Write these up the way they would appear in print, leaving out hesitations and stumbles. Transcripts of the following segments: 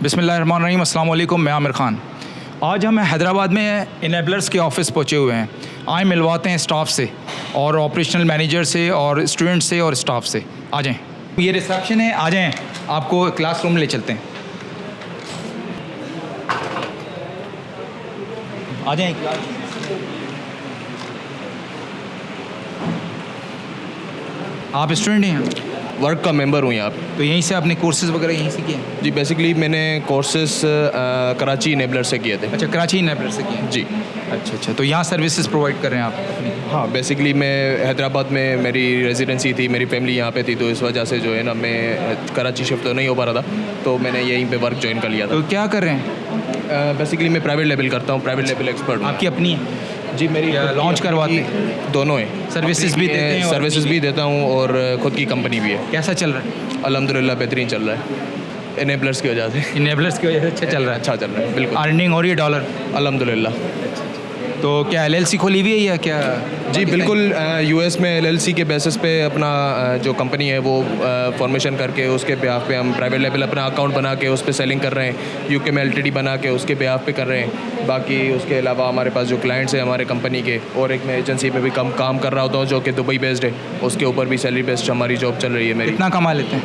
बिस्मिल्लाहिर्रहमानिर्रहीम, अस्सलाम वालेकुम। मैं आमिर ख़ान। आज हम हैदराबाद में इनेबलर्स के ऑफ़िस पहुँचे हुए हैं। आए मिलवाते हैं स्टाफ से और ऑपरेशनल मैनेजर से और स्टूडेंट से और स्टाफ से। आ जाएं, ये रिसेप्शन है, आ जाएं, आपको क्लासरूम ले चलते हैं। आ जाएं। आप स्टूडेंट हैं? वर्क का मेंबर हूँ यहाँ पे। तो यहीं से आपने कोर्सेज़ वगैरह यहीं से किए हैं? जी, बेसिकली मैंने कोर्सेस कराची इनेबलर से किए थे। अच्छा, कराची इनेबलर से किए हैं? जी। अच्छा, तो यहाँ सर्विसेज प्रोवाइड कर रहे हैं आप अपनी? हाँ, बेसिकली मैं हैदराबाद में मेरी रेजिडेंसी थी, मेरी फैमिली यहाँ पे थी, तो इस वजह से जो है ना मैं कराची शिफ्ट तो नहीं हो पा रहा था, तो मैंने यहीं पे वर्क ज्वाइन कर लिया था। तो क्या कर रहे हैं? बेसिकली मैं प्राइवेट लेवल करता हूँ, प्राइवेट लेवल एक्सपर्ट हूँ। आपकी अपनी है? जी, मेरी लॉन्च करवाते हैं? दोनों है। सर्विसेज भी देते हैं? सर्विसेज भी देता हूँ और ख़ुद की कंपनी भी है। कैसा चल रहा है? अल्हम्दुलिल्लाह बेहतरीन चल रहा है। इनेबलर्स की वजह से। इनेबलर्स की वजह से अच्छा चल रहा है? अच्छा चल रहा है, बिल्कुल। अर्निंग हो रही है डॉलर? अल्हम्दुलिल्लाह। तो क्या LLC खोली हुई है या क्या? जी बिल्कुल, यूएस में LLC के बेसिस पे अपना जो कंपनी है वो फॉर्मेशन करके उसके बेहाफ पे हम प्राइवेट लेवल अपना अकाउंट बना के उस पे सेलिंग कर रहे हैं। यूके में LTD बना के उसके बेहाफ पे कर रहे हैं। बाकी उसके अलावा हमारे पास जो क्लाइंट्स हैं हमारे कंपनी के, और एक मैं एजेंसी पे भी काम कर रहा होता हूँ जो कि दुबई बेस्ड है, उसके ऊपर भी सैलरी बेस्ड हमारी जॉब चल रही है मेरी। कितना कमा लेते हैं?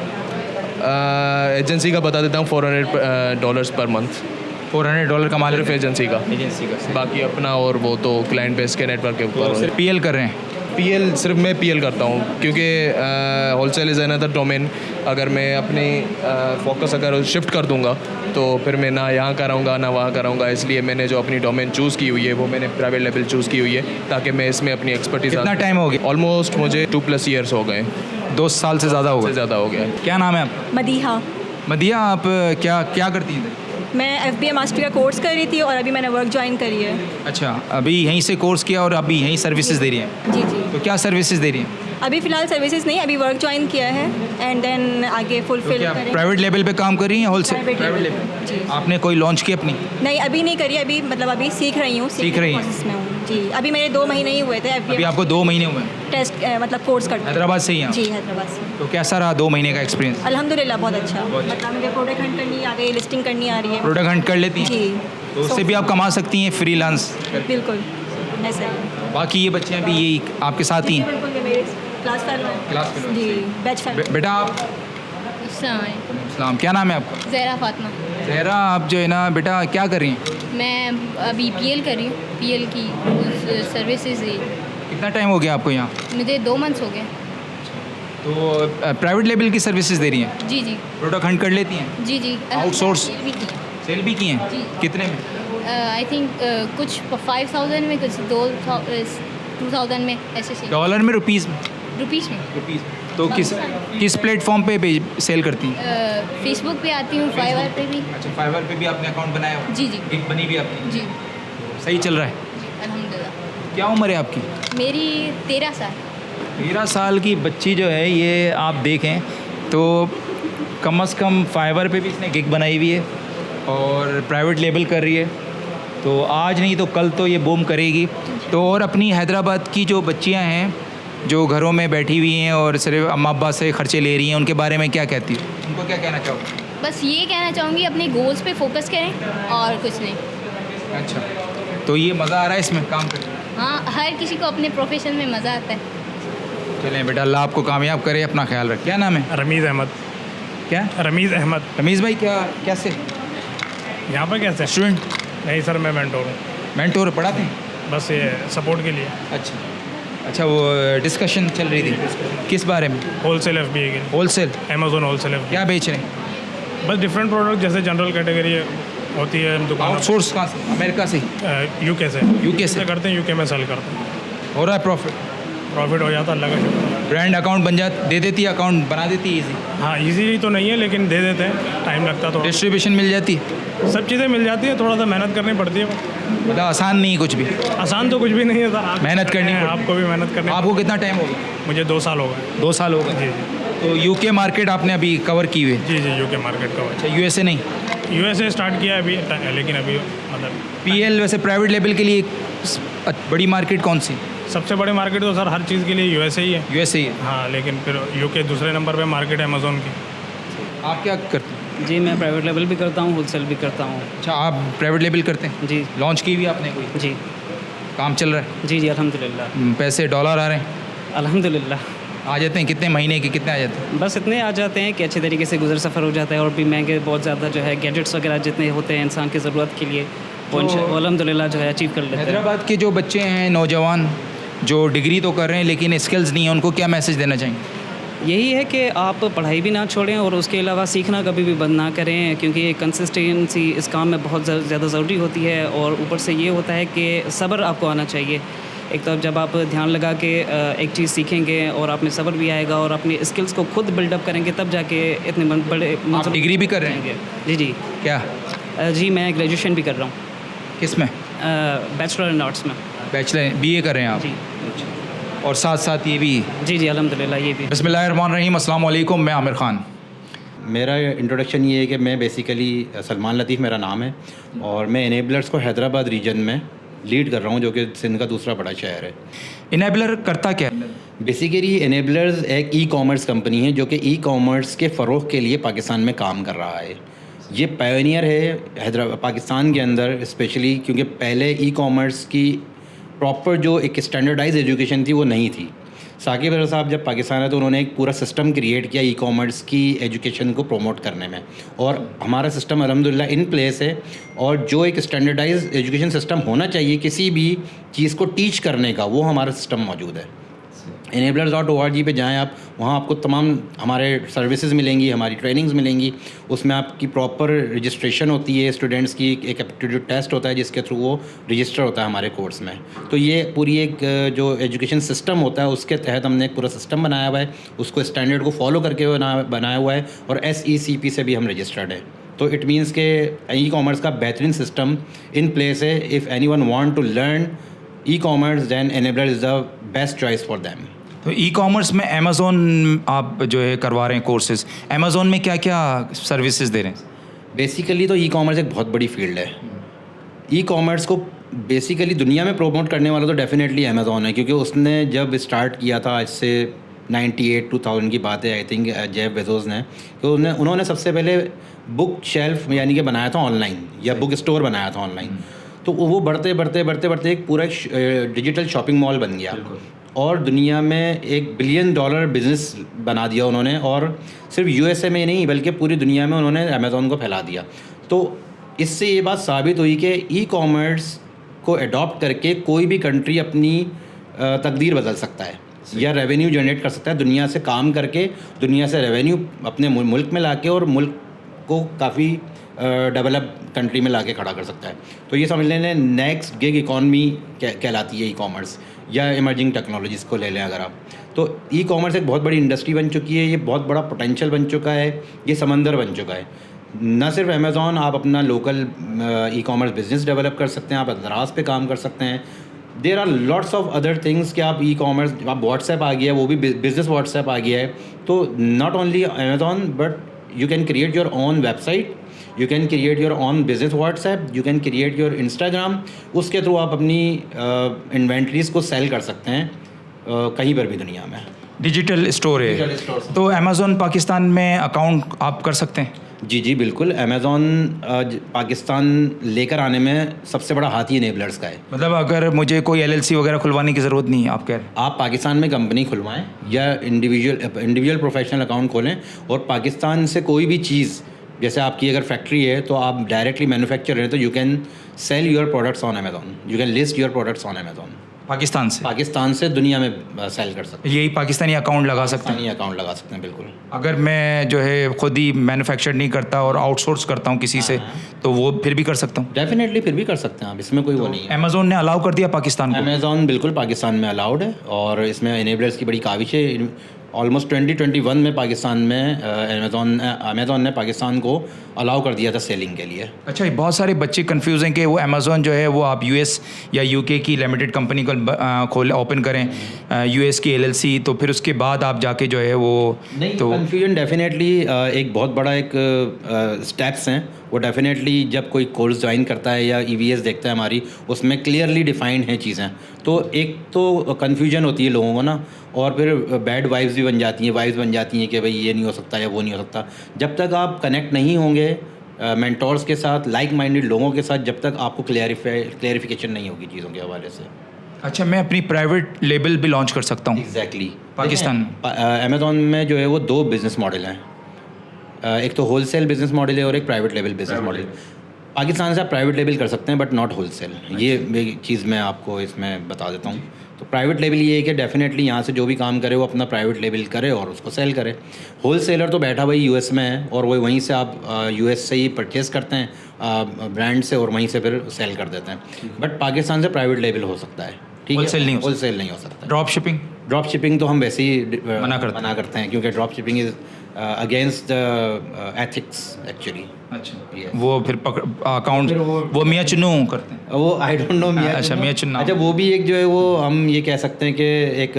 एजेंसी का बता देता हूँ, $400 पर मंथ। $400 कमा लेते सिर्फ एजेंसी का। एजेंसी का? बाकी अपना और वो तो क्लाइंट बेस के नेटवर्क के ऊपर। सिर्फ PL कर रहे हैं? PL सिर्फ मैं PL करता हूँ, क्योंकि होलसेल इज़ अनदर डोमेन। अगर मैं अपनी फोकस अगर शिफ्ट कर दूँगा तो फिर मैं ना यहाँ कराऊँगा ना वहाँ कराऊँगा, इसलिए मैंने जो अपनी डोमेन चूज़ की हुई है वो मैंने प्राइवेट लेवल चूज़ की हुई है, ताकि मैं इसमें अपनी एक्सपर्टीज। कितना टाइम हो गया? ऑलमोस्ट मुझे 2+ ईयर्स हो गए। 2 साल से ज़्यादा हो गए? ज़्यादा हो गया। क्या नाम है आपका? मदीहा। मदिया, आप क्या करती हैं? मैं FBA मास्टर का कोर्स कर रही थी और अभी मैंने वर्क ज्वाइन करी है। अच्छा, अभी यहीं से कोर्स किया और अभी यहीं सर्विसेज दे रही हैं? जी जी। तो क्या सर्विसेज दे रही हैं? अभी फ़िलहाल सर्विसेज नहीं, अभी वर्क ज्वाइन किया है एंड देन आगे तो फुलफिल क्या करें। प्राइवेट लेवल पे काम कर रही हैं? होलसेल? Private level. जी। आपने कोई लॉन्च की अपनी? नहीं, अभी नहीं करी, अभी मतलब अभी सीख रही हूँ। सीख रही हैं? प्रोसेस में हूँ जी। अभी मेरे 2 महीने ही हुए थे अभी FBA आपको 2 महीने हुए हैं? टेस्ट मतलब कोर्स करते। हैदराबाद से ही हैं? जी, हैदराबाद से। तो कैसा रहा 2 महीने का एक्सपीरियंस? अल्हम्दुलिल्लाह बहुत अच्छा। मतलब मुझे प्रोडक्ट हंट करनी आ गई, लिस्टिंग करनी आ रही है। प्रोडक्ट हंट कर लेती हैं? जी। तो उससे भी आप कमा सकती हैं फ्रीलांस? बिल्कुल ऐसा है। बाकी ये बच्चे भी यही आपके साथ ही हैं? बिल्कुल, ये मेरे क्लास फेलो हैं। Class fellow? जी, बैच फेलो। बेटा आप? सलाम, क्या नाम है आपका? ज़हरा फातिमा। जहरा, आप जो है ना बेटा क्या कर रही हैं? मैं अभी PL कर रही हूँ, PL की सर्विसेज है। कितना टाइम हो गया आपको यहाँ? मुझे 2 मंथ्स हो गए। तो प्राइवेट लेवल की सर्विसेज दे रही हैं? जी जी प्रोडक्ट हंट कर लेती हैं? जी जी। Outsource? भी की। सेल भी की हैं? जी। कितने में? आई थिंक कुछ 5000 में, कुछ 2000 में, ऐसे से। डॉलर में, रुपीज़ में? रुपीज़ में। रुपीज़। तो किस प्लेटफॉर्म पे सेल करती हैं? फेसबुक पे आती हूँ, फाइवर पे भी। अच्छा, फाइवर पे भी आपने अकाउंट बनाया हो? जी जी गिग बनी भी आपकी? जी। सही चल रहा है? अल्हम्दुलिल्लाह। क्या उम्र है आपकी? मेरी 13 साल। 13 साल की बच्ची जो है, ये आप देखें तो कम से कम फाइवर पे भी इसने गिग बनाई हुई है और प्राइवेट लेबल कर रही है। तो आज नहीं तो कल तो ये बूम करेगी। तो और अपनी हैदराबाद की जो बच्चियां हैं जो घरों में बैठी हुई हैं और सिर्फ अम्मा अब्बा से खर्चे ले रही हैं, उनके बारे में क्या कहती हो? उनको क्या कहना चाहोगे? बस ये कहना चाहूँगी अपने गोल्स पे फोकस करें और कुछ नहीं। अच्छा, तो ये मज़ा आ रहा है इसमें काम करके? हाँ, हर किसी को अपने प्रोफेशन में मज़ा आता है। चलें बेटा, अल्लाह आपको कामयाब करे, अपना ख्याल रखें। क्या नाम है? रमीज़ अहमद। क्या? रमीज़ अहमद। रमीज़ भाई, कैसे यहाँ पर कैसे? स्टूडेंट? नहीं सर, मैं मेंटोर हूँ। मेंटोर पढ़ाते हैं? बस ये सपोर्ट के लिए। अच्छा, वो डिस्कशन चल रही थी किस बारे में? होलसेल FBA के लिए। होलसेल? Amazon wholesale FBA। क्या बेच रहे हैं? बस डिफरेंट प्रोडक्ट, जैसे जनरल कैटेगरी होती है दुकान। आउटसोर्स कहाँ से? अमेरिका से? UK से। UK से करते हैं, UK में सेल करते हैं। हो रहा है प्रॉफिट? प्रॉफिट हो जाता है, अल्लाह का शुक्र। ब्रांड अकाउंट बन जाता, दे देती है, अकाउंट बना देती है इजी? हाँ, ईजी तो नहीं है लेकिन दे देते हैं, टाइम लगता है थोड़ा। डिस्ट्रीब्यूशन मिल जाती है? सब चीज़ें मिल जाती है, थोड़ा सा मेहनत करनी पड़ती है। मतलब आसान नहीं कुछ भी? आसान तो कुछ भी नहीं है सर, आप मेहनत करनी है, पड़ती है। आपको भी मेहनत करनी। आपको कितना टाइम हो गया? मुझे 2 साल हो गए। 2 साल हो गए? जी जी तो UK मार्केट आपने अभी कवर की हुई है? जी जी, UK मार्केट का। अच्छा, USA नहीं? USA स्टार्ट किया है अभी, लेकिन अभी मतलब PL वैसे प्राइवेट लेवल के लिए बड़ी मार्केट कौन सी? सबसे बड़ी मार्केट तो सर हर चीज़ के लिए USA ही है। USA ही है? हाँ, लेकिन फिर UK दूसरे नंबर पे मार्केट है अमेज़ोन की। आप क्या करते हैं? जी मैं प्राइवेट लेवल भी करता हूँ, होलसेल भी करता हूँ। अच्छा, आप प्राइवेट लेबल करते हैं? जी लॉन्च की भी आपने कोई? जी काम चल रहा है? जी जी अल्हम्दुलिल्लाह पैसे डॉलर आ रहे हैं? अल्हम्दुलिल्लाह। आ जाते हैं? कितने महीने के कितने आ जाते हैं? बस इतने आ जाते हैं कि अच्छे तरीके से गुजर सफ़र हो जाता है, और भी महंगे बहुत ज़्यादा जो है गैजेट्स वगैरह जितने होते हैं इंसान की ज़रूरत के लिए वो वो अल्हम्दुलिल्लाह जो है अचीव कर लेते हैं। हैदराबाद के जो बच्चे हैं, नौजवान जो डिग्री तो कर रहे हैं लेकिन स्किल्स नहीं है, उनको क्या मैसेज देना चाहेंगे? यही है कि आप पढ़ाई भी ना छोड़ें और उसके अलावा सीखना कभी भी बंद ना करें, क्योंकि कंसिस्टेंसी इस काम में बहुत ज़्यादा ज़रूरी होती है। और ऊपर से ये होता है कि सब्र आपको आना चाहिए। एक तो जब आप ध्यान लगा के एक चीज़ सीखेंगे और आप में सब्र भी आएगा और अपनी स्किल्स को खुद बिल्डअप करेंगे, तब जाके इतने बड़े आप डिग्री भी कर रहे हैं? जी जी क्या? जी मैं ग्रेजुएशन भी कर रहा हूँ, किस में? बैचलर इन आर्ट्स में। बैचलर बीए कर रहे हैं आप? जी और साथ साथ ये भी? जी जी अल्हम्दुलिल्लाह ये भी। बिस्मिल्लाहिर्रहमानिर्रहीम, अस्सलाम वालेकुम, मैं आमिर ख़ान। मेरा इंट्रोडक्शन ये है कि मैं बेसिकली सलमान लतीफ़ मेरा नाम है, और मैं इनेबलर्स को हैदराबाद रीजन में लीड कर रहा हूँ, जो कि सिंध का दूसरा बड़ा शहर है। इनेबलर करता क्या है? बेसिकली इनेबलर्स एक ई कॉमर्स कंपनी है जो कि ई कॉमर्स के फ़रोग़ के लिए पाकिस्तान में काम कर रहा है। ये पायोनियर है हैदराबाद पाकिस्तान के अंदर स्पेशली, क्योंकि पहले ई कॉमर्स की प्रॉपर जो एक स्टैंडर्डाइज एजुकेशन थी वो नहीं थी। साकिब अहमद साहब जब पाकिस्तान है तो उन्होंने एक पूरा सिस्टम क्रिएट किया ई कॉमर्स की एजुकेशन को प्रमोट करने में, और हमारा सिस्टम अल्हम्दुलिल्लाह इन प्लेस है। और जो एक स्टैंडर्डाइज एजुकेशन सिस्टम होना चाहिए किसी भी चीज़ को टीच करने का, वो हमारा सिस्टम मौजूद है। enablers.org पे जाएं आप, वहाँ आपको तमाम हमारे सर्विसेज मिलेंगी, हमारी ट्रेनिंग्स मिलेंगी। उसमें आपकी प्रॉपर रजिस्ट्रेशन होती है स्टूडेंट्स की, एक एप्टीट्यूड टेस्ट होता है जिसके थ्रू वो रजिस्टर होता है हमारे कोर्स में। तो ये पूरी एक जो एजुकेशन सिस्टम होता है उसके तहत हमने एक पूरा सिस्टम बनाया हुआ है, उसको स्टैंडर्ड को फॉलो करके बनाया हुआ है, और SECP से भी हम रजिस्टर्ड है। तो इट मीन्स के ई कॉमर्स का बेहतरीन सिस्टम इन प्लेस है। If anyone want to learn e commerce then Enabler is the best choice for them. तो ई कॉमर्स में अमेज़ोन आप जो है करवा रहे हैं कोर्सेज, अमेज़ोन में क्या क्या सर्विसेज दे रहे हैं? बेसिकली तो ई कॉमर्स एक बहुत बड़ी फील्ड है। ई कॉमर्स को बेसिकली दुनिया में प्रमोट करने वाला तो डेफिनेटली अमेज़ॉन है, क्योंकि उसने जब स्टार्ट किया था आज से 98-2000 की बात है आई थिंक, जेफ बेजोस ने, तो उन्होंने सबसे पहले बुक शेल्फ यानी कि बनाया था ऑनलाइन, या बुक स्टोर बनाया था ऑनलाइन। तो वो बढ़ते बढ़ते एक पूरा डिजिटल शॉपिंग मॉल बन गया, और दुनिया में $1 बिलियन बिज़नेस बना दिया उन्होंने। और सिर्फ USA में नहीं बल्कि पूरी दुनिया में उन्होंने अमेज़ॉन को फैला दिया। तो इससे ये बात साबित हुई कि ई कॉमर्स को अडॉप्ट करके कोई भी कंट्री अपनी तकदीर बदल सकता है, या रेवेन्यू जनरेट कर सकता है दुनिया से काम करके, दुनिया से रेवेन्यू अपने मुल्क में लाके और मुल्क को काफ़ी डेवलप कंट्री में लाके खड़ा कर सकता है। तो ये समझ लें नेक्स्ट गिग इकॉनमी कहलाती है ई कॉमर्स, या इमर्जिंग टेक्नोलॉजीज़ को ले लें अगर आप। तो ई कॉमर्स एक बहुत बड़ी इंडस्ट्री बन चुकी है, ये बहुत बड़ा पोटेंशियल बन चुका है, ये समंदर बन चुका है। न सिर्फ अमेज़ॉन, आप अपना local e commerce business develop कर सकते हैं, आप अंतराज पे काम कर सकते हैं। There are lots of other things कि आप ई कॉमर्स, आप व्हाट्सएप आ गया है, वो भी बिज़नेस व्हाट्सएप आ गया है। तो not only Amazon but you can create your own website, you can create your own business WhatsApp, you can create your Instagram। उसके थ्रू आप अपनी इन्वेंट्रीज़ को सेल कर सकते हैं कहीं पर भी दुनिया में। डिजिटल स्टोर है, डिजिटल स्टोर। तो अमेज़ॉन पाकिस्तान में अकाउंट आप कर सकते हैं? जी बिल्कुल। अमेज़ॉन पाकिस्तान लेकर आने में सबसे बड़ा हाथ ही इनेबलर्स का है। मतलब अगर मुझे कोई LLC वगैरह खुलवाने की ज़रूरत नहीं है, आप कह रहे हैं? आप पाकिस्तान में कंपनी खुलवाएं या इंडिविजुअल प्रोफेशनल अकाउंट खोलें, और पाकिस्तान से कोई भी चीज़, जैसे आपकी अगर फैक्ट्री है तो आप डायरेक्टली मैन्युफैक्चर हैं तो you can sell your products on Amazon, you can list your products on Amazon. Pakistan से दुनिया में सेल कर सकते हैं। यही पाकिस्तानी अकाउंट लगा सकते हैं? पाकिस्तानी अकाउंट लगा सकते हैं बिल्कुल। अगर मैं जो है खुद ही मैन्युफैक्चर नहीं करता और आउटसोर्स करता हूँ किसी से, तो वो फिर भी कर सकता हूँ? डेफिनेटली फिर भी कर सकते हैं आप, इसमें कोई वो नहीं है। अमेज़ॉन ने अलाउ कर दिया पाकिस्तान को? अमेज़ॉन बिल्कुल पाकिस्तान में अलाउड है, और इसमें इनेबलर्स की बड़ी काविश है। ऑलमोस्ट 2021 में पाकिस्तान में अमेज़ॉन ने पाकिस्तान को अलाउ कर दिया था सेलिंग के लिए। अच्छा, बहुत सारे बच्चे कंफ्यूज हैं कि वो अमेज़ॉन जो है वो आप US या UK की लिमिटेड कंपनी को ओपन करें, US की LLC, तो फिर उसके बाद आप जाके जो है वो नहीं, तो कन्फ्यूजन डेफिनेटली एक बहुत बड़ा एक स्टेप्स हैं, वो वो डेफिनेटली जब कोई कोर्स ज्वाइन करता है या EVS देखता है हमारी, उसमें क्लियरली डिफाइंड हैं चीज़ें। तो एक तो कन्फ्यूजन होती है लोगों को ना, और फिर बैड वाइब्स भी बन जाती हैं, वाइब्स बन जाती हैं कि भाई ये नहीं हो सकता या वो नहीं हो सकता। जब तक आप कनेक्ट नहीं होंगे मेंटोर्स के साथ, लाइक माइंडेड लोगों के साथ, जब तक आपको क्लैरिफिकेशन नहीं होगी चीज़ों के हवाले से। अच्छा, मैं अपनी प्राइवेट लेबल भी लॉन्च कर सकता हूँ एग्जैक्टली पाकिस्तान में? अमेज़ॉन में जो है वो 2 बिज़नेस मॉडल हैं, एक तो होलसेल बिज़नेस मॉडल है और एक private level business model. Pakistan से आप प्राइवेट लेवल कर सकते हैं बट नॉट होलसेल। ये चीज़ मैं आपको इसमें बता देता हूँ। तो प्राइवेट लेवल ये है कि डेफिनेटली यहाँ से जो भी काम करे वो अपना प्राइवेट लेवल करे और उसको सेल करे। होलसेलर तो बैठा भाई US में है और वो वहीं से आप US से ही परचेज़ करते हैं ब्रांड से और वहीं से फिर सेल कर देते हैं। बट पाकिस्तान से प्राइवेट लेवल हो सकता है, ठीक है, होलसेल नहीं हो सकता। ड्रॉप शिपिंग तो हम वैसे ही मना करते हैं क्योंकि drop shipping is against the ethics actually. अच्छा, वो फिर अकाउंट वो मियाँ चुन्नू करते हैं, वो आई डोंट नो मियाँ अच्छा, मियाँ चुन्ना। अच्छा, वो भी एक जो है वो हम ये कह सकते हैं कि एक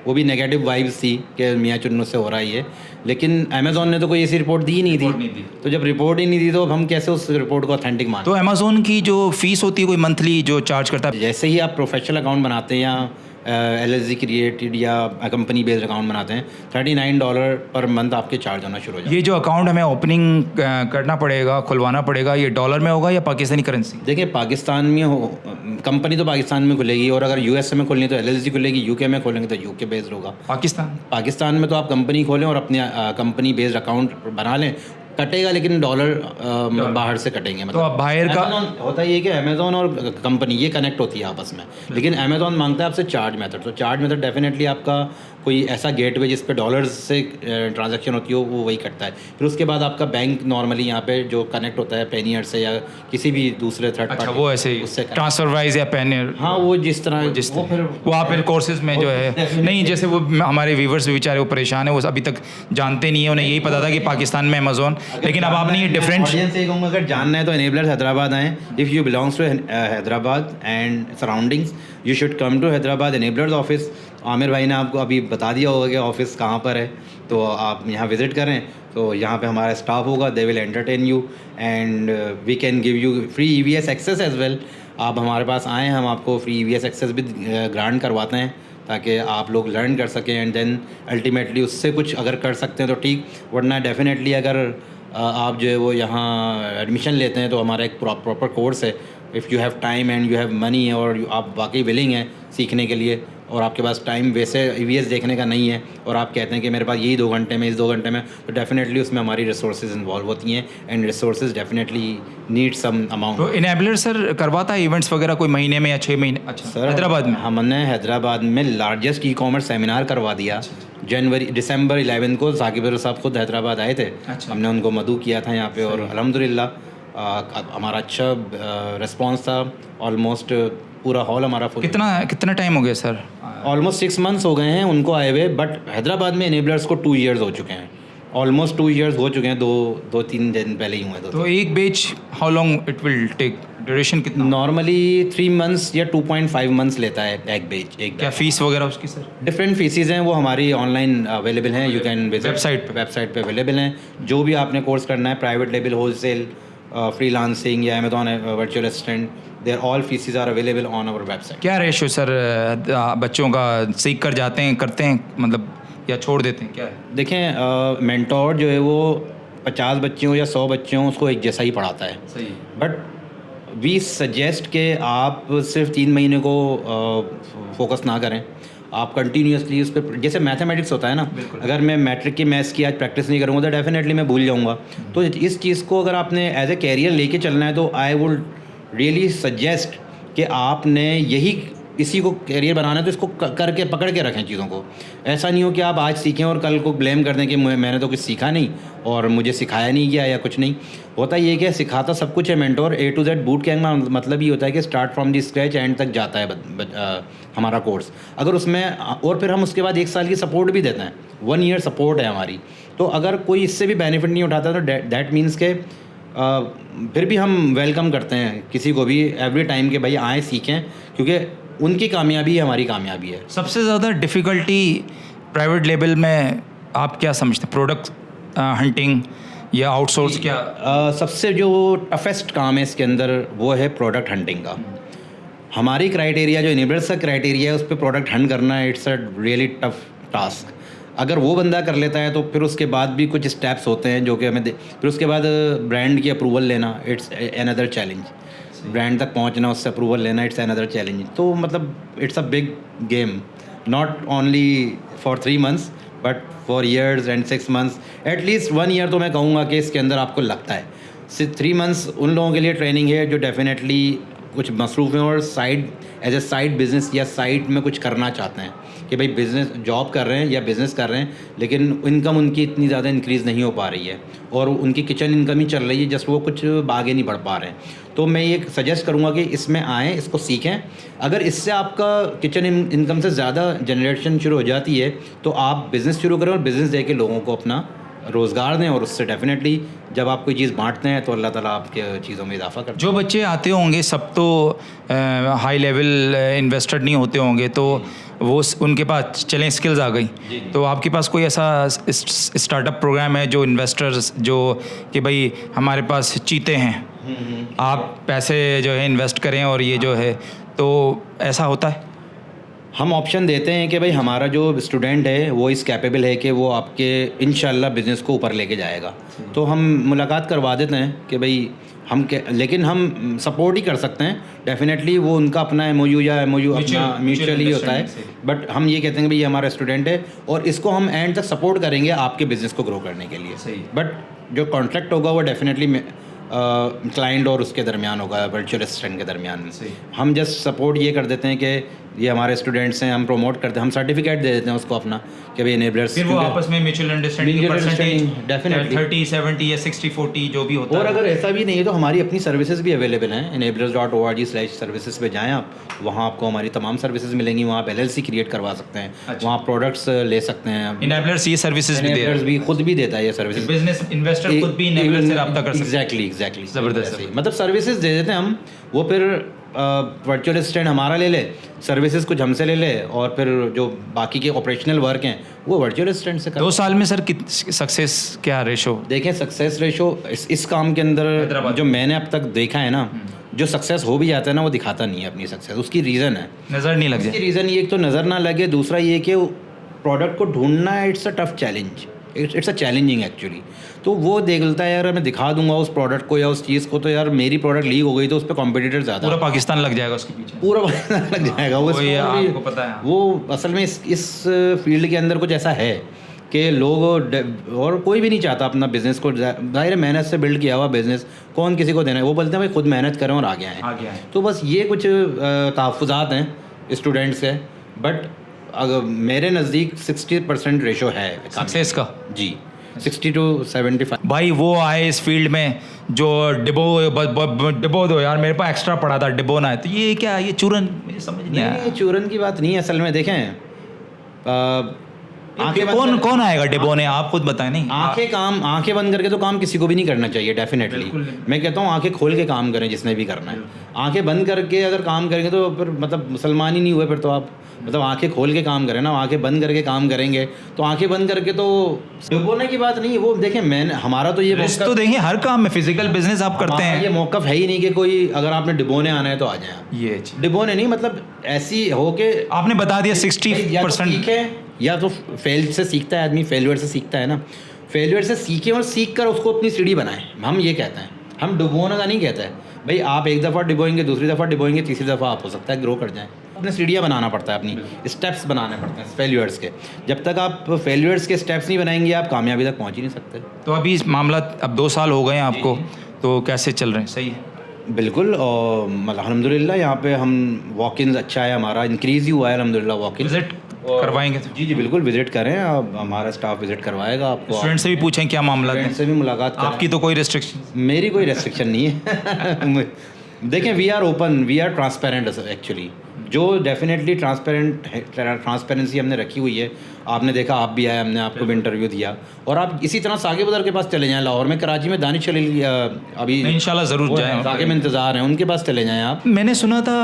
वो भी नेगेटिव वाइब्स थी कि मियाँ चुन्नू से हो रहा है ये, लेकिन अमेज़ॉन ने तो कोई ऐसी रिपोर्ट दी ही नहीं थी। तो जब रिपोर्ट ही नहीं दी तो अब हम कैसे उस रिपोर्ट को ऑथेंटिक माने? तो अमेज़ॉन की जो फीस होती है कोई मंथली जो चार्ज करता है? जैसे ही आप प्रोफेशनल अकाउंट बनाते हैं या LLC क्रिएटेड या कंपनी बेस्ड अकाउंट बनाते हैं, $39 पर मंथ आपके चार्ज होना शुरू हो जाए। ये जो अकाउंट हमें ओपनिंग करना पड़ेगा, खुलवाना पड़ेगा, ये डॉलर में होगा या पाकिस्तानी करेंसी? देखिए, पाकिस्तान में हो, कंपनी तो पाकिस्तान में खुलेगी, और अगर US में खोलनी तो LLC खुलेगी, UK में खोलेंगे तो UK बेस्ड होगा। पाकिस्तान में तो आप कंपनी खोलें और अपने कंपनी बेस्ड अकाउंट बना लें, कटेगा लेकिन डॉलर बाहर से कटेंगे। मतलब तो अब बाहर का होता ये कि अमेज़ॉन और कंपनी ये कनेक्ट होती है आपस में, लेकिन अमेज़ॉन मांगता है आपसे चार्ज मेथड। तो चार्ज मेथड डेफिनेटली आपका कोई ऐसा गेटवे जिस पे डॉलर्स से ट्रांजैक्शन होती हो वो वही करता है। फिर उसके बाद आपका बैंक नॉर्मली यहाँ पे जो कनेक्ट होता है पेनियर से या किसी भी दूसरे थर्ड पार्टी, वो ऐसे ही ट्रांसफर वाइज या पेनियर, हाँ वो जिस तरह वो आप फिर कोर्सेज में जो है नहीं, जैसे वो हमारे व्यूवर्स भी बेचारे वो परेशान है, वो अभी तक जानते नहीं है, उन्हें यही पता था कि पाकिस्तान में अमेज़ॉन, लेकिन अब आपने ये डिफरेंट कहूँगा अगर जानना है तो एनेबलर्स हैदराबाद आएँ। If you belongs to Hyderabad and surroundings you should come to Hyderabad Enablers office. Aamir भाई ने आपको अभी बता दिया होगा कि ऑफिस कहाँ पर है, तो आप यहाँ विज़िट करें तो यहाँ पे हमारा स्टाफ होगा, they will entertain you and we can give you free EVS access as well. आप हमारे पास आएँ, हम आपको फ्री EVS एक्सेस भी ग्रांट करवाते हैं ताकि आप लोग लर्न कर सकें एंड देन अल्टीमेटली उससे कुछ अगर कर सकते हैं तो ठीक, वरना डेफिनेटली अगर आप जो है वो यहाँ एडमिशन लेते हैं तो हमारा एक प्रॉपर कोर्स है। If you have time and you have money और आप वाकई विलिंग हैं सीखने के लिए और आपके पास टाइम वैसे EVS देखने का नहीं है और आप कहते हैं कि मेरे पास यही 2 घंटे में, इस 2 घंटे में, तो डेफिनेटली उसमें हमारी रिसोर्सेज इन्वॉल्व होती हैं and resources definitely need some amount. तो इनेबलर सर करवाता है इवेंट्स वगैरह कोई महीने में या 6 महीने? अच्छा सर, हैदराबाद में हमने हैदराबाद में लार्जेस्ट ई-कॉमर्स सेमिनार करवा दिया। दिसंबर 11 को साकिब साहब खुद हैदराबाद आए थे। हमने उनको मदू किया था यहाँ पे और अल्हम्दुलिल्लाह हमारा अच्छा रिस्पॉन्स था। ऑलमोस्ट पूरा हॉल हमारा फुल। कितना टाइम हो गया सर? ऑलमोस्ट 6 मंथ्स हो गए हैं उनको आए हुए, बट हैदराबाद में इनेबलर्स को 2 ईयर्स हो चुके हैं। ऑलमोस्ट 2 ईयर्स हो चुके हैं, 2-3 दिन पहले ही हुए। तो एक batch how long it will take, duration कितना? नॉर्मली 3 मंथ्स या 2.5 मंथ्स लेता है एक बैच। क्या फीस वगैरह उसकी सर? डिफरेंट फीसेज हैं, वो हमारी ऑनलाइन अवेलेबल हैं, यू कैन वेबसाइट पे अवेलेबल हैं। जो भी आपने कोर्स करना है, प्राइवेट लेवल, होलसेल, फ्रीलांसिंग या Amazon virtual assistant, their all fees are available on our website. क्या रेशियो सर बच्चों का सीख कर जाते हैं, करते हैं मतलब, या छोड़ देते हैं, क्या है? देखें, मेंटोर जो है वो 50 बच्चे हों या 100 बच्चे हों उसको एक जैसा ही पढ़ाता है। सही। बट वी सजेस्ट कि आप सिर्फ 3 महीने को फोकस ना करें, आप कंटिन्यूसली उस पर, जैसे मैथमेटिक्स होता है ना, अगर मैं मैट्रिक की मैथ्स की आज प्रैक्टिस नहीं करूँगा तो डेफिनेटली मैं भूल जाऊँगा। तो इस चीज़ को अगर आपने एज ए कैरियर लेके चलना है तो आई वुड रियली सजेस्ट कि आपने इसी को कैरियर बनाना है तो इसको करके पकड़ के रखें चीज़ों को। ऐसा नहीं हो कि आप आज सीखें और कल को ब्लेम कर दें कि मैंने तो कुछ सीखा नहीं और मुझे सिखाया नहीं गया या कुछ नहीं। होता ये कि सिखाता सब कुछ है mentor. A to Z boot camp का मतलब ये होता है कि start from the scratch and तक जाता है हमारा कोर्स। अगर उसमें और फिर हम उसके बाद 1 साल की सपोर्ट भी देते हैं, 1 ईयर सपोर्ट है हमारी। तो अगर कोई इससे भी बेनिफिट नहीं उठाता तो दैट मीन्स के फिर भी हम वेलकम करते हैं किसी को भी एवरी टाइम के भाई आएँ सीखें, क्योंकि उनकी कामयाबी हमारी कामयाबी है। सबसे ज़्यादा डिफ़िकल्टी प्राइवेट लेवल में आप क्या समझते हैं? प्रोडक्ट हंटिंग या आउटसोर्स क्या? सबसे जो टफेस्ट काम है इसके अंदर वो है प्रोडक्ट हंटिंग का। हमारी क्राइटेरिया जो इनेबलर्स का क्राइटेरिया है उस पर प्रोडक्ट हंट करना, it's a really tough task. अगर वो बंदा कर लेता है तो फिर उसके बाद भी कुछ स्टेप्स होते हैं जो कि हमें फिर उसके बाद ब्रांड की अप्रूवल लेना, इट्स अनदर चैलेंज। ब्रांड तक पहुंचना, उससे अप्रूवल लेना, इट्स अनदर चैलेंज। तो मतलब it's a big game, not only for 3 months but for years and 6 months, at least 1 year तो मैं कहूँगा कि इसके अंदर आपको लगता है। सिर्फ 3 months उन लोगों के लिए ट्रेनिंग है जो डेफिनेटली कुछ मसरूफ़ हैं और side as a side business या साइड में कुछ करना चाहते हैं कि भाई बिज़नेस जॉब कर रहे हैं या बिज़नेस कर रहे हैं, लेकिन इनकम उनकी इतनी ज़्यादा इंक्रीज़ नहीं हो पा रही है और उनकी किचन इनकम ही चल रही है, जस्ट वो कुछ आगे नहीं बढ़ पा रहे हैं। तो मैं ये सजेस्ट करूँगा कि इसमें आएँ, इसको सीखें। अगर इससे आपका किचन इनकम से ज़्यादा जनरेशन शुरू हो जाती है तो आप बिज़नेस शुरू करें और बिज़नेस दे के लोगों को अपना रोज़गार दें, और उससे डेफिनेटली जब आप कोई चीज़ बांटते हैं तो अल्लाह ताला आपके चीज़ों में इजाफा करते हैं। जो बच्चे आते होंगे सब तो हाई लेवल इन्वेस्टर नहीं होते होंगे, तो वो उनके पास चलें स्किल्स आ गई, तो आपके पास कोई ऐसा स्टार्टअप प्रोग्राम है जो इन्वेस्टर्स जो कि भाई हमारे पास चीते हैं, आप पैसे जो है इन्वेस्ट करें और ये जो है, तो ऐसा होता है? हम ऑप्शन देते हैं कि भाई हमारा जो स्टूडेंट है वो इस कैपेबल है कि वो आपके इंशाल्लाह बिज़नेस को ऊपर लेके जाएगा, तो हम मुलाकात करवा देते हैं कि भाई लेकिन हम सपोर्ट ही कर सकते हैं डेफिनेटली। वो उनका अपना MOU या MOU अपना म्यूचुअली होता है, बट हम ये कहते हैं कि भाई ये हमारा स्टूडेंट है और इसको हम एंड तक सपोर्ट करेंगे आपके बिज़नेस को ग्रो करने के लिए। सही। बट जो कॉन्ट्रैक्ट होगा वो डेफिनेटली क्लाइंट और उसके दरमियान होगा, वर्चुअल असिस्टेंट के दरमियान में। हम जस्ट सपोर्ट ये कर देते हैं कि ये हमारे स्टूडेंट्स हैं, हम प्रमोट करते हैं, हम सर्टिफिकेट दे देते हैं उसको अपना कि भाई इनेबलर्स, फिर वो आपस में mutual understanding Mutual percentage understanding, definitely. 30, 70 या 60-40 जो भी होता और है। अगर ऐसा भी नहीं है तो हमारी अपनी सर्विसेज भी अवेलेबल हैं। enablers.org/services पे जाएं आप, वहाँ आपको हमारी तमाम सर्विसेज मिलेंगी। वहाँ आप LLC क्रिएट करवा सकते हैं, अच्छा। वहाँ प्रोडक्ट्स ले सकते हैं। इनेबलर्स ये सर्विसेज भी दे रहे Enablers भी खुद भी देता है ये सर्विसेज। बिजनेस इन्वेस्टर खुद भी इनेबलर से रब्ता कर सकते हैं। एग्जैक्टली ज़बरदस्त। मतलब सर्विसेज दे देते हैं हम, वो फिर वर्चुअल असिस्टेंट हमारा ले ले, सर्विसेज कुछ हमसे ले ले, और फिर जो बाकी के ऑपरेशनल वर्क हैं वो वर्चुअल असिस्टेंट से कर। 2 साल में सर सक्सेस क्या रेशो? देखें सक्सेस रेशो इस काम के अंदर जो मैंने अब तक देखा है ना, जो सक्सेस हो भी जाता है ना वो दिखाता नहीं है अपनी सक्सेस। उसकी रीज़न है, नज़र नहीं लग उसकी जाए। रीज़न ये एक तो नज़र ना लगे, दूसरा ये कि प्रोडक्ट को ढूंढना it's a tough challenge, it's a challenging actually. तो वो देखता है यार मैं दिखा दूंगा उस प्रोडक्ट को या उस चीज़ को, तो यार मेरी प्रोडक्ट लीक हो गई तो उस पर कॉम्पिटिटर ज़्यादा, पूरा पाकिस्तान लग जाएगा उसके पीछे, पूरा पाकिस्तान लग जाएगा। वो ये इसको भी- आपको पता है। वो असल में इस फील्ड के अंदर कुछ ऐसा है कि लोग और कोई भी नहीं चाहता अपना बिज़नेस को, ज़ाहिर है मेहनत से बिल्ड किया हुआ बिज़नेस कौन किसी को देना है, वो बोलते हैं भाई खुद मेहनत करें और आगे आएँ। तो बस ये कुछ तहफ़्फ़ुज़ात हैं स्टूडेंट्स के, बट अगर मेरे नज़दीक 60% रेशो है सक्सेस का। जी, 60 to 75। भाई वो आए इस फील्ड में जो डिबो दो यार, मेरे पास एक्स्ट्रा पड़ा था, डिबो ना है, तो ये क्या, ये चूरन, मुझे समझ नहीं आया। नहीं, चूरन की बात नहीं है असल में। देखें कौन आएगा डिबोने, आप खुद बताएं। नहीं, आंखें बंद करके तो काम किसी को भी नहीं करना चाहिए डेफिनेटली। बिल्कुल नहीं। मैं कहता हूँ आंखें खोल के काम करें जिसने भी करना है। आंखें बंद करके अगर काम करेंगे तो फिर मतलब मुसलमान ही नहीं हुए फिर तो आप। मतलब आंखें खोल के काम करें ना, आंखें बंद करके काम करेंगे तो आंखें बंद करके तो डुबोने की बात नहीं है। वो देखें मैंने हमारा तो ये रिस्क तो देंगे हर काम में, फिजिकल बिजनेस आप करते ये हैं, मौक़िफ़ है ही नहीं कि कोई अगर आपने डिबोने आना है तो आ जाए आप। ये चीज़। डिबोने नहीं, मतलब ऐसी हो के आपने बता दिया या तो 60%। सीखे, या तो फेल से सीखता है आदमी, फेलियर से सीखता है ना। फेलियर से सीखे और सीख कर उसको अपनी सीढ़ी बनाएं, हम ये कहते हैं। हम डुबोने का नहीं कहते हैं भाई, आप एक दफ़ा डिबोएंगे, दूसरी दफ़ा डिबोएंगे, तीसरी दफ़ा आप हो सकता है ग्रो कर जाएं। अपने सीढ़ियाँ बनाना पड़ता है, अपनी स्टेप्स बनाने पड़ते हैं फेलियर्स के। जब तक आप फेलियर्स के स्टेप्स नहीं बनाएंगे आप कामयाबी तक पहुँच ही नहीं सकते। तो अभी इस मामला, अब 2 साल हो गए हैं आपको, तो कैसे चल रहे हैं? सही है। बिल्कुल, और अल्हम्दुलिल्लाह यहाँ पे हम वॉक-इन्स अच्छा है हमारा, इंक्रीज़ ही हुआ है अल्हम्दुलिल्लाह वॉक-इन। विजिट करवाएंगे तो? जी बिल्कुल विज़िट करें आप, हमारा स्टाफ विज़िट करवाएगा आपको। स्टूडेंट से भी पूछें क्या मामला है, फ्रेंड से भी मुलाकात करें। आपकी तो कोई रिस्ट्रिक्शन? मेरी कोई रेस्ट्रिक्शन नहीं है। देखें we are open, we are transparent actually. जो डेफिनेटली ट्रांसपेरेंट है, ट्रांसपेरेंसी हमने रखी हुई है। आपने देखा, आप भी आए, हमने आपको भी इंटरव्यू दिया, और आप इसी तरह साकिब बदर के पास चले जाएं लाहौर में। कराची में दानिश खलील अभी इंशाल्लाह ज़रूर जाएं, साकिब में इंतज़ार हैं, उनके पास चले जाएं आप। मैंने सुना था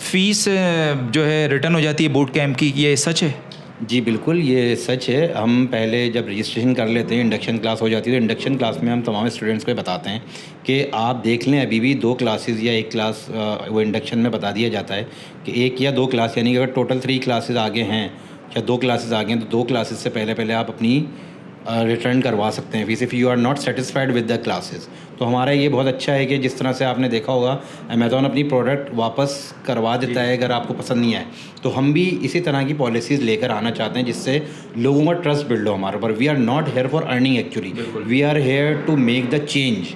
फीस जो है रिटर्न हो जाती है बूट कैंप की, ये सच है? जी बिल्कुल, ये सच है। हम पहले जब रजिस्ट्रेशन कर लेते हैं, इंडक्शन क्लास हो जाती है, तो इंडक्शन क्लास में हम तमाम स्टूडेंट्स को बताते हैं कि आप देख लें, अभी भी 2 क्लासेस या 1 क्लास वो इंडक्शन में बता दिया जाता है कि 1 या 2 क्लास, यानी कि अगर टोटल 3 क्लासेस आगे हैं या 2 क्लासेस आगे हैं, तो 2 क्लासेस से पहले आप अपनी रिटर्न करवा सकते हैं fees, if you are not satisfied with the classes. तो हमारा ये बहुत अच्छा है कि जिस तरह से आपने देखा होगा, अमेज़ॉन अपनी प्रोडक्ट वापस करवा देता है अगर आपको पसंद नहीं आए। तो हम भी इसी तरह की पॉलिसीज़ लेकर आना चाहते हैं जिससे लोगों का ट्रस्ट बिल्ड हो हमारे ऊपर। We are not here for earning actually, we are here to make the change.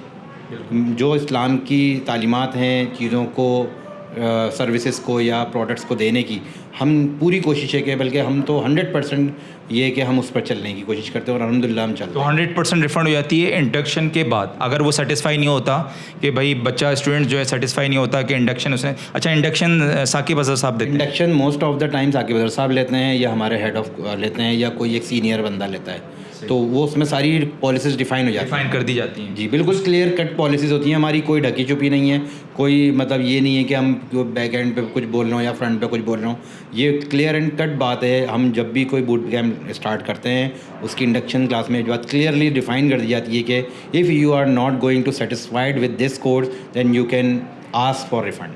जो इस्लाम की तालीमात हैं चीज़ों को, सर्विसेज को या प्रोडक्ट्स को देने की, हम पूरी कोशिश है कि बल्कि हम तो 100% ये कि हम उस पर चलने की कोशिश करते हैं और अल्हम्दुलिल्लाह हम चलते तो हैं। 100% रिफंड हो जाती है इंडक्शन के बाद। अगर वो सेटिस्फाई नहीं होता कि भाई बच्चा स्टूडेंट जो है सेटिस्फाई नहीं होता कि इंडक्शन उसने, अच्छा इंडक्शन साकिब अजहर साहब देते हैं? Induction most of the time Saqib Azhar साहब लेते हैं या हमारे हेड ऑफ लेते हैं या कोई एक सीनियर बंदा लेता है, तो वो उसमें सारी पॉलिसीज़ डिफ़ाइन हो जाती हैं। डिफाइन कर दी जाती हैं। जी बिल्कुल, क्लियर कट पॉलिसीज़ होती हैं हमारी, कोई ढकी छुपी नहीं है, कोई मतलब ये नहीं है कि हम बैक एंड पे कुछ बोल रहे हो या फ्रंट पे कुछ बोल रहे हो। ये क्लियर एंड कट बात है। हम जब भी कोई बूट कैम्प स्टार्ट करते हैं, उसकी इंडक्शन क्लास में जो बात क्लियरली डिफाइन कर दी जाती है कि if you are not going to satisfied with this course then you can ask for refund.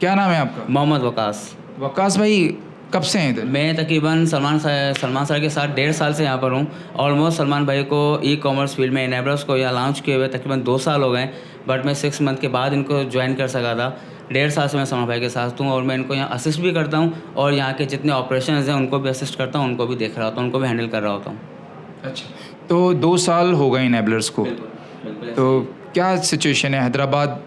क्या नाम है आपका? मोहम्मद वकास। वकास भाई कब से हैं इधर? मैं तकरीबन सलमान सर के साथ 1.5 साल से यहाँ पर हूँ। ऑलमोस्ट सलमान भाई को ई कॉमर्स फील्ड में इनेबलर्स को यहाँ लॉन्च किए हुए तकरीबन 2 साल हो गए, बट मैं 6 मंथ के बाद इनको ज्वाइन कर सका था। 1.5 साल से मैं सलमान भाई के साथ हूँ और मैं इनको यहाँ असिस्ट भी करता हूँ और यहाँ के जितने ऑपरेशन हैं उनको भी असिस्ट करता हूँ, उनको भी देख रहा होता हूँ, उनको भी हैंडल कर रहा होता हूँ। अच्छा, तो 2 साल हो गए इनेबलर्स को, तो क्या सिचुएशन है हैदराबाद?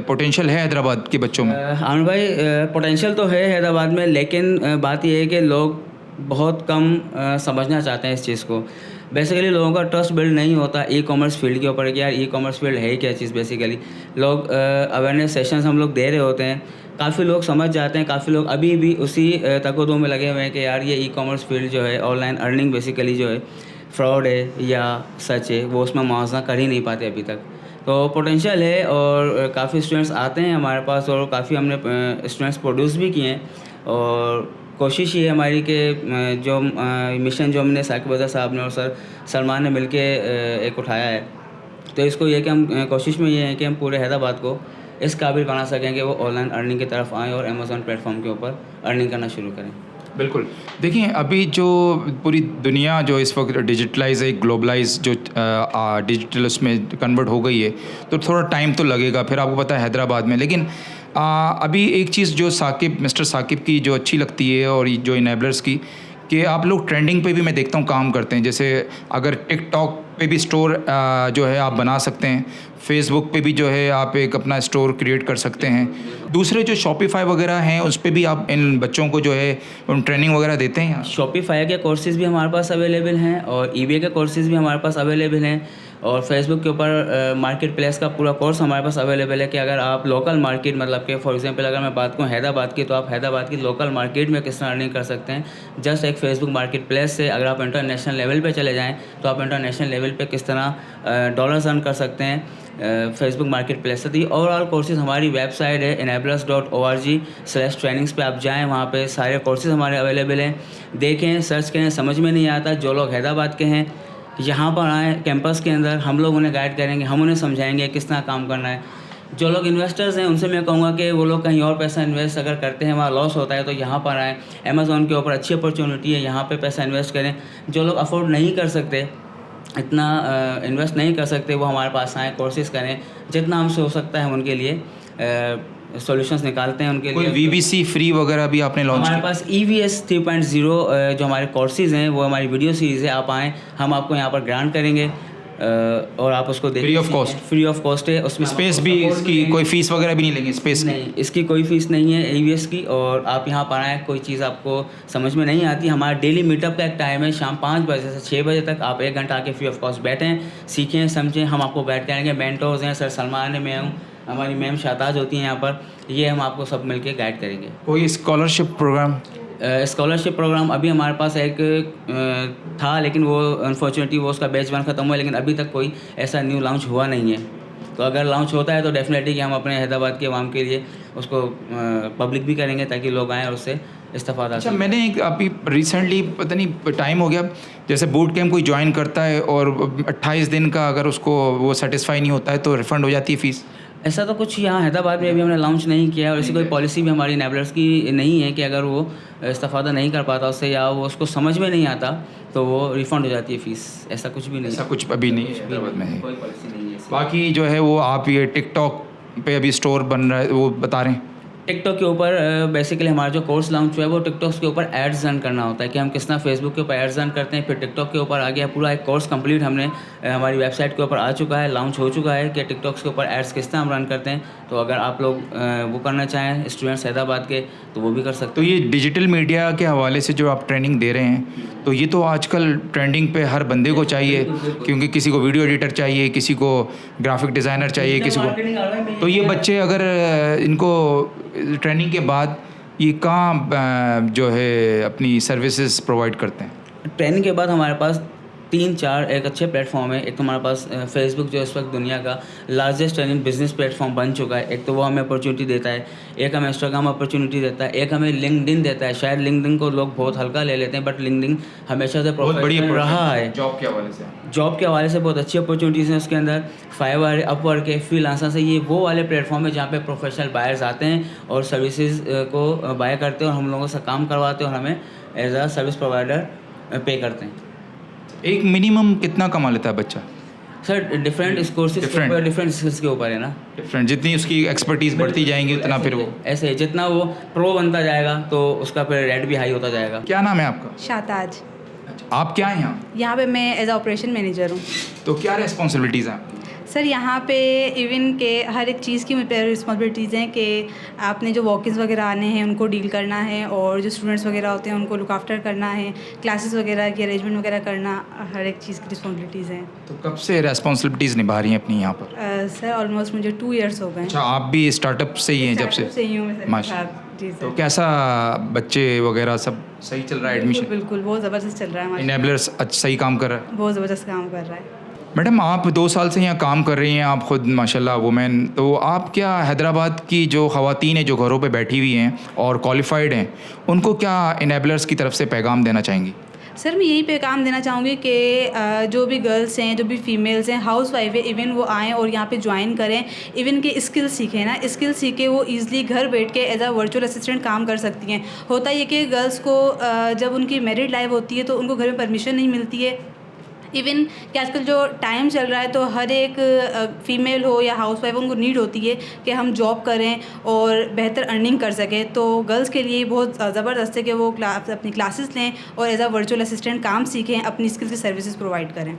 पोटेंशियल है हैदराबाद के बच्चों में? आमिर भाई, पोटेंशियल तो है हैदराबाद में, लेकिन बात यह है कि लोग बहुत कम समझना चाहते हैं इस चीज़ को। बेसिकली लोगों का ट्रस्ट बिल्ड नहीं होता ई कॉमर्स फील्ड के ऊपर कि यार ई कॉमर्स फील्ड है क्या चीज़। बेसिकली लोग अवेयरनेस सेशंस हम लोग दे रहे होते हैं, काफ़ी लोग समझ जाते हैं, काफ़ी लोग अभी भी उसी तकोदो में लगे हुए हैं कि यार ये ई कॉमर्स फील्ड जो है, ऑनलाइन अर्निंग बेसिकली जो है फ्रॉड है या सच है, वो उसमें मुआवजा कर ही नहीं पाते अभी तक। तो पोटेंशियल है और काफ़ी स्टूडेंट्स आते हैं हमारे पास और काफ़ी हमने स्टूडेंट्स प्रोड्यूस भी किए हैं। और कोशिश ये है हमारी कि जो मिशन जो हमने साकिब अजहर साहब ने और सर सलमान ने मिलके एक उठाया है, तो इसको ये कि हम कोशिश में ये है कि हम पूरे हैदराबाद को इस काबिल बना सकें कि वो ऑनलाइन अर्निंग की तरफ आएँ और अमेज़ॉन प्लेटफॉर्म के ऊपर अर्निंग करना शुरू करें। बिल्कुल। देखिए अभी जो पूरी दुनिया जो इस वक्त डिजिटलाइज है, ग्लोबलाइज जो डिजिटल उसमें कन्वर्ट हो गई है, तो थोड़ा टाइम तो लगेगा। फिर आपको पता है हैदराबाद में, लेकिन अभी एक चीज़ जो मिस्टर साकिब की जो अच्छी लगती है और जो इनेबलर्स की, कि आप लोग ट्रेंडिंग पे भी मैं देखता हूँ काम करते हैं। जैसे अगर टिकटॉक पे भी स्टोर जो है आप बना सकते हैं, फेसबुक पे भी जो है आप एक अपना स्टोर क्रिएट कर सकते हैं। दूसरे जो शॉपिफाई वगैरह हैं उस पे भी आप इन बच्चों को जो है उन ट्रेनिंग वगैरह देते हैं? शॉपिफाई के कोर्सेज़ भी हमारे पास अवेलेबल हैं और ईबे के कोर्सेज़ भी हमारे पास अवेलेबल हैं और फेसबुक के ऊपर मार्केट प्लेस का पूरा कोर्स हमारे पास अवेलेबल है कि अगर आप लोकल मार्केट, मतलब कि फॉर एग्जांपल अगर मैं बात करूँ हैदराबाद की, तो आप हैदराबाद की लोकल मार्केट में किस तरह अर्निंग कर सकते हैं। जस्ट एक फेसबुक मार्केट प्लेस से अगर आप इंटरनेशनल लेवल पे चले जाएं तो आप इंटरनेशनल लेवल पे किस तरह डॉलर्स अर्न कर सकते हैं फेसबुक मार्केट प्लेस से। तो ये ओवरऑल कोर्सेज़ हमारी वेबसाइट है enablers.org/trainings पे आप जाएँ, वहाँ पे सारे कोर्सेज़ हमारे अवेलेबल हैं। देखें, सर्च करें, समझ में नहीं आता, जो लोग हैदराबाद के हैं यहाँ पर आएँ कैंपस के अंदर, हम लोग उन्हें गाइड करेंगे, हम उन्हें समझाएंगे किस तरह काम करना है। जो लोग इन्वेस्टर्स हैं उनसे मैं कहूँगा कि वो लोग कहीं और पैसा इन्वेस्ट अगर करते हैं, वहाँ लॉस होता है, तो यहाँ पर आएँ। अमेज़ॉन के ऊपर अच्छी अपॉर्चुनिटी है, यहाँ पे पैसा इन्वेस्ट करें। जो लोग अफोर्ड नहीं कर सकते, इतना इन्वेस्ट नहीं कर सकते, वो हमारे पास आएँ, कोर्सेज़ करें, जितना हमसे हो सकता है हम उनके लिए सॉल्यूशंस निकालते हैं उनके लिए। VBC फ्री वगैरह भी आपने लॉन्च हमारे पास EVS 3.0 जो हमारे कोर्सेज़ हैं वो हमारी वीडियो सीरीज़ है, आप आएँ, हम आपको यहाँ पर ग्रांट करेंगे और आप उसको देखिए। Free of cost? Free of cost है। उसमें स्पेस भी इसकी कोई फीस वगैरह भी नहीं लेंगे? स्पेस नहीं, इसकी कोई फ़ीस नहीं है EVS की। और आप यहाँ पर आएँ, कोई चीज़ आपको समझ में नहीं आती, हमारा डेली मीटअप का एक टाइम है, शाम 5 बजे से 6 बजे तक। आप 1 घंटा आके फ्री ऑफ कॉस्ट बैठें, सीखें, समझें, हम आपको गाइड करेंगे। मेंटर्स हैं, सर सलमान है, मैं हूँ, हमारी मैम शाहताज होती हैं यहाँ पर, ये हम आपको सब मिलके गाइड करेंगे। कोई स्कॉलरशिप प्रोग्राम? स्कॉलरशिप प्रोग्राम अभी हमारे पास एक था, लेकिन वो अनफॉर्चुनेटली वो उसका बैच 1 ख़त्म हुआ, लेकिन अभी तक कोई ऐसा न्यू लॉन्च हुआ नहीं है। तो अगर लॉन्च होता है तो डेफिनेटली कि हम अपने हैदराबाद के अवाम के लिए उसको पब्लिक भी करेंगे ताकि लोग आएँ और उससे इस्तेफादा अच्छा, की। मैंने एक अभी रिसेंटली पता नहीं टाइम हो गया, जैसे बूट कैंप कोई ज्वाइन करता है और 28 दिन का अगर उसको वो सेटिस्फाई नहीं होता है तो रिफ़ंड हो जाती है फ़ीस। ऐसा तो कुछ यहाँ हैदराबाद में अभी हमने लॉन्च नहीं किया है और ऐसी कोई पॉलिसी भी हमारी इनेबलर्स की नहीं है कि अगर वो इस्तेफादा नहीं कर पाता उससे या वो उसको समझ में नहीं आता तो वो रिफ़ंड हो जाती है फ़ीस। ऐसा कुछ भी नहीं ऐसा कुछ अभी नहीं है हैदराबाद में है। कोई पॉलिसी नहीं है। बाकी जो है वो आप ये टिकटॉक पे अभी स्टोर बन रहा है वो बता रहे हैं। टिकटॉक के ऊपर बेसिकली हमारा जो कोर्स लॉन्च हुआ है वो टिकटॉक के ऊपर एड्स रन करना होता है कि हम किस तरह फेसबुक के ऊपर एड्स रन करते हैं, फिर टिकटॉक के ऊपर आ गया पूरा एक कोर्स कंप्लीट हमने हमारी वेबसाइट के ऊपर आ चुका है, लॉन्च हो चुका है कि टिकटॉक के ऊपर एड्स किस तरह हम रन करते हैं। तो अगर आप लोग वो करना चाहें स्टूडेंट्स हैदराबाद के तो वो भी कर सकते तो ये डिजिटल मीडिया के हवाले से जो आप ट्रेनिंग दे रहे हैं तो ये तो आजकल ट्रेंडिंग पे हर बंदे को चाहिए, क्योंकि किसी को वीडियो एडिटर चाहिए, किसी को ग्राफिक डिज़ाइनर चाहिए, किसी को। तो ये बच्चे अगर इनको ट्रेनिंग के बाद ये कहाँ जो है अपनी सर्विसेज प्रोवाइड करते हैं? हैं। ट्रेनिंग के बाद हमारे पास 3-4 एक अच्छे प्लेटफॉर्म है। एक तो हमारे पास फेसबुक जो इस वक्त दुनिया का लार्जेस्ट ट्रेनिंग बिजनेस प्लेटफॉर्म बन चुका है, एक तो वो हमें अपॉर्चुनिटी देता है। एक हमें इंस्टाग्राम अपॉर्चुनिटी देता है, एक हमें लिंक्डइन देता है। शायद लिंक्डइन को लोग बहुत हल्का ले लेते हैं बट लिंक्डइन हमेशा से बहुत बढ़िया प्रोफेशनल रहा है। जॉब के हवाले से। जॉब के हवाले से बहुत अच्छी अपॉर्चुनिटीज़ हैं उसके अंदर। फाइवर, अपवर्क है, फ्रीलांसर से, ये वो वाले प्लेटफॉर्म है जहाँ पे प्रोफेशनल बायर्स आते हैं और सर्विसेज को बाय करते हैं और हम लोगों से काम करवाते हैं और हमें एज अ सर्विस प्रोवाइडर पे करते हैं। एक मिनिमम कितना कमा लेता है बच्चा? सर डिफरेंट कोर्सेज के ऊपर, डिफरेंट स्किल्स के ऊपर है ना। डिफरेंट, जितनी उसकी एक्सपर्टीज़ बढ़ती जाएंगी उतना फिर वो। ऐसे ही जितना वो प्रो बनता जाएगा तो उसका फिर रेट भी हाई होता जाएगा। क्या नाम है आपका? शाताज। आप क्या हैं यहाँ? यहाँ पे मैं एज ऑपरेशन मैनेजर हूँ। तो क्या रेस्पॉन्सिबिलिटीज़ हैं आपकी? सर यहाँ पे इवन के हर एक चीज़ की रिस्पॉन्सिबिलिटीज़ हैं कि आपने जो वॉकिंग्स वगैरह आने हैं उनको डील करना है और जो स्टूडेंट्स वगैरह होते हैं उनको लुक आफ्टर करना है, क्लासेस वगैरह की अरेंजमेंट वगैरह करना, हर एक चीज़ की रिस्पॉन्सिबिलिटीज़ हैं। तो कब से रेस्पॉन्सिबिलिटीज़ निभा रही हैं अपनी यहाँ पर? सर ऑलमोस्ट मुझे 2 इयर्स हो गए। अच्छा, आप भी स्टार्टअप से ही हैं जब से? से ही हूँ मैं सर। माशा। जी तो सर, कैसा बच्चे वगैरह सब सही चल रहा है एडमिशन? बिल्कुल बहुत ज़बरदस्त चल रहा है हमारा, इनेबलर्स सही काम कर रहा है? बहुत ज़बरदस्त काम कर रहा है। मैडम, आप 2 साल से यहाँ काम कर रही हैं, आप खुद माशाल्लाह वुमेन, तो आप क्या हैदराबाद की जो ख़वातीन हैं जो घरों पे बैठी हुई हैं और क्वालिफाइड हैं, उनको क्या इनेबलर्स की तरफ से पैगाम देना चाहेंगी? सर मैं यही पैगाम देना चाहूँगी कि जो भी गर्ल्स हैं, जो भी फीमेल्स हैं, हाउस वाइफ है, इवन वो आएँ और यहाँ पे ज्वाइन करें। इवन के स्किल सीखें ना, स्किल सीख के वो ईज़िली घर बैठ के एज अ वर्चुअल असिस्टेंट काम कर सकती हैं। होता ये कि गर्ल्स को जब उनकी मैरिड लाइफ होती है तो उनको घर में परमिशन नहीं मिलती है। इवन कि आजकल जो टाइम चल रहा है तो हर एक फ़ीमेल हो या हाउस वाइफ उनको नीड होती है कि हम जॉब करें और बेहतर अर्निंग कर सकें। तो गर्ल्स के लिए बहुत ज़बरदस्त है कि वो अपनी क्लासेस लें और एज अ वर्चुअल असिस्टेंट काम सीखें, अपनी स्किल्स की सर्विसेज प्रोवाइड करें।